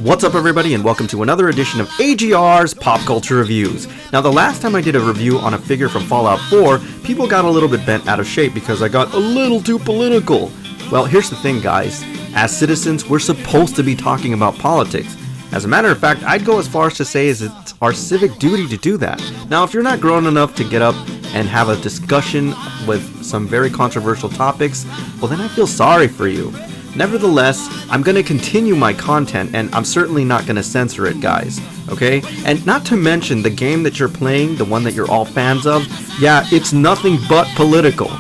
What's up everybody, and welcome to another edition of AGR's Pop Culture Reviews. Now the last time I did a review on a figure from Fallout 4, people got a little bit bent out of shape because I got a little too political. Well, here's the thing guys, as citizens we're supposed to be talking about politics. As a matter of fact, I'd go as far as to say it's our civic duty to do that. Now if you're not grown enough to get up and have a discussion with some very controversial topics, well then I feel sorry for you. Nevertheless, I'm going to continue my content, and I'm certainly not going to censor it, guys, okay? And not to mention, the game that you're playing, the one that you're all fans of, yeah, it's nothing but political.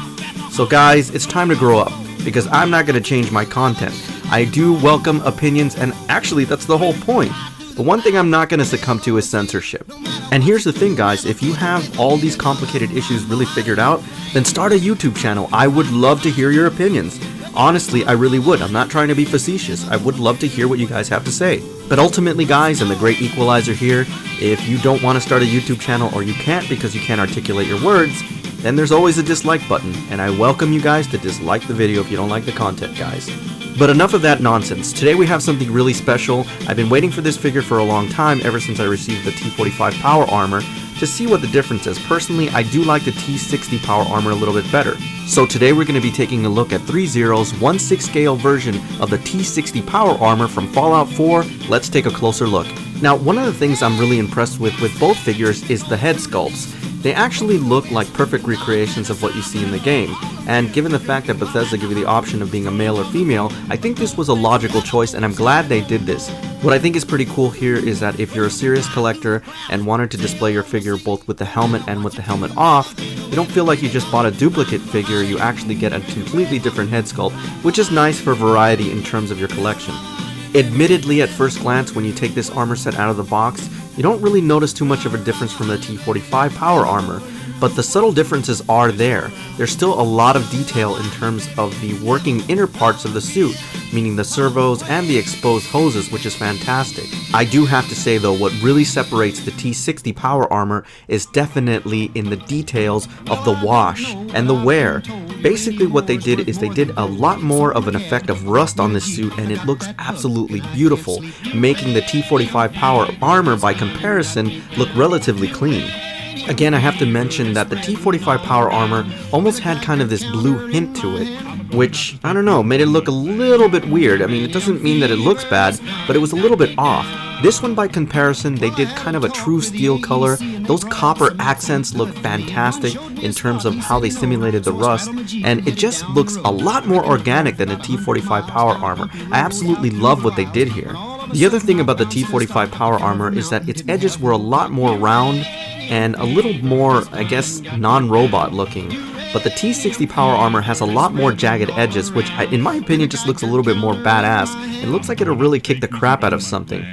So guys, it's time to grow up, because I'm not going to change my content. I do welcome opinions, and actually, that's the whole point. The one thing I'm not going to succumb to is censorship. And here's the thing guys, if you have all these complicated issues really figured out, then start a YouTube channel. I would love to hear your opinions. Honestly, I really would. I'm not trying to be facetious. I would love to hear what you guys have to say. But ultimately guys, and the great equalizer here, if you don't want to start a YouTube channel or you can't because you can't articulate your words, then there's always a dislike button. And I welcome you guys to dislike the video if you don't like the content, guys. But enough of that nonsense. Today we have something really special. I've been waiting for this figure for a long time, ever since I received the T45 Power Armor, to see what the difference is. Personally, I do like the T60 Power Armor a little bit better. So today we're going to be taking a look at THREEZERO'S 1/6 scale version of the T60 Power Armor from Fallout 4. Let's take a closer look. Now, one of the things I'm really impressed with both figures is the head sculpts. They actually look like perfect recreations of what you see in the game, and given the fact that Bethesda give you the option of being a male or female, I think this was a logical choice and I'm glad they did this. What I think is pretty cool here is that if you're a serious collector and wanted to display your figure both with the helmet and with the helmet off, you don't feel like you just bought a duplicate figure, you actually get a completely different head sculpt, which is nice for variety in terms of your collection. Admittedly, at first glance, when you take this armor set out of the box, you don't really notice too much of a difference from the T45 Power Armor, but the subtle differences are there. There's still a lot of detail in terms of the working inner parts of the suit, meaning the servos and the exposed hoses, which is fantastic. I do have to say though, what really separates the T60 Power Armor is definitely in the details of the wash and the wear. Basically what they did is they did a lot more of an effect of rust on this suit, and it looks absolutely beautiful, making the T45 Power Armor by comparison look relatively clean. Again, I have to mention that the T45 Power Armor almost had kind of this blue hint to it, which, I don't know, made it look a little bit weird. I mean, it doesn't mean that it looks bad, but it was a little bit off. This one, by comparison, they did kind of a true steel color. Those copper accents look fantastic in terms of how they simulated the rust, and it just looks a lot more organic than the T45 Power Armor. I absolutely love what they did here. The other thing about the T45 Power Armor is that its edges were a lot more round and a little more, I guess, non-robot looking. But the T60 Power Armor has a lot more jagged edges, which in my opinion just looks a little bit more badass and looks like it'll really kick the crap out of something.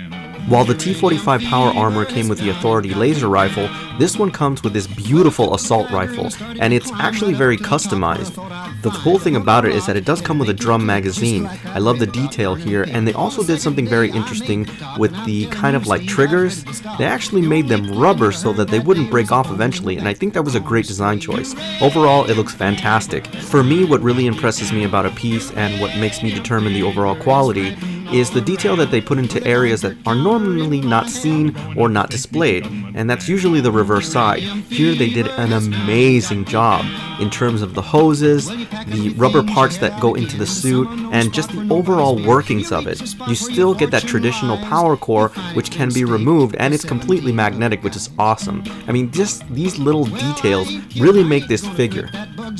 While the T45 Power Armor came with the Authority laser rifle, this one comes with this beautiful assault rifle, and it's actually very customized. The cool thing about it is that it does come with a drum magazine. I love the detail here, and they also did something very interesting with the kind of like triggers. They actually made them rubber so that they wouldn't break off eventually, and I think that was a great design choice. Overall, it looks fantastic. For me, what really impresses me about a piece and what makes me determine the overall quality is the detail that they put into areas that are normally not seen or not displayed, and that's usually the reverse side. Here they did an amazing job in terms of the hoses, the rubber parts that go into the suit, and just the overall workings of it. You still get that traditional power core, which can be removed, and it's completely magnetic, which is awesome. I mean, just these little details really make this figure.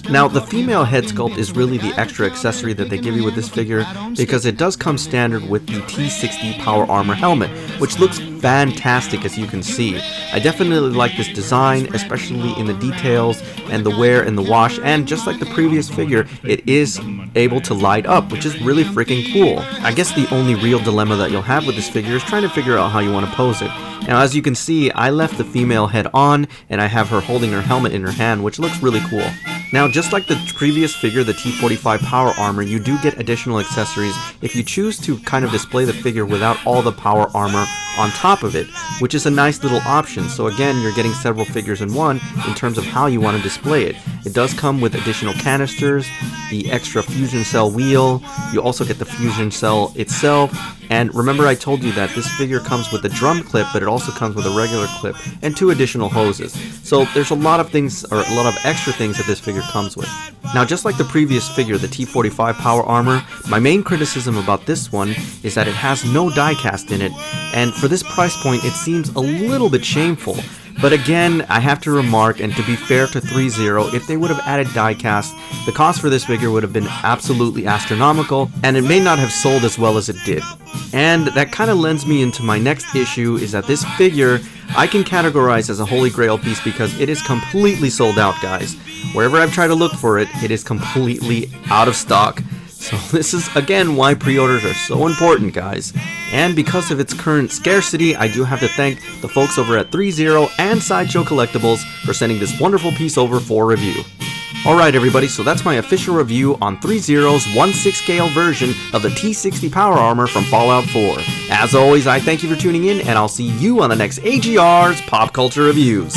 Now, the female head sculpt is really the extra accessory that they give you with this figure, because it does come standard with the T60 Power Armor helmet, which looks fantastic as you can see. I definitely like this design, especially in the details and the wear and the wash, and just like the previous figure, it is able to light up, which is really freaking cool. I guess the only real dilemma that you'll have with this figure is trying to figure out how you want to pose it. Now, as you can see, I left the female head on, and I have her holding her helmet in her hand, which looks really cool. Now, just like the previous figure, the T45 Power Armor, you do get additional accessories if you choose to kind of display the figure without all the power armor on top of it, which is a nice little option. So again, you're getting several figures in one in terms of how you want to display it. It does come with additional canisters, the extra fusion cell wheel, you also get the fusion cell itself, and remember I told you that this figure comes with a drum clip, but it also comes with a regular clip and 2 additional hoses. So there's a lot of things, or a lot of extra things that this figure comes with. Now, just like the previous figure, the T45 Power Armor, my main criticism about this one is that it has no diecast in it, and for this price point it seems a little bit shameful. But again, I have to remark, and to be fair to THREEZERO, if they would have added diecast, the cost for this figure would have been absolutely astronomical, and it may not have sold as well as it did. And that kind of lends me into my next issue, is that this figure I can categorize as a holy grail piece because it is completely sold out, guys. Wherever I've tried to look for it, it is completely out of stock. So this is again why pre-orders are so important, guys. And because of its current scarcity, I do have to thank the folks over at THREEZERO and Sideshow Collectibles for sending this wonderful piece over for review. Alright everybody, so that's my official review on THREEZERO's 1/6 scale version of the T60 Power Armor from Fallout 4. As always, I thank you for tuning in, and I'll see you on the next AGR's Pop Culture Reviews.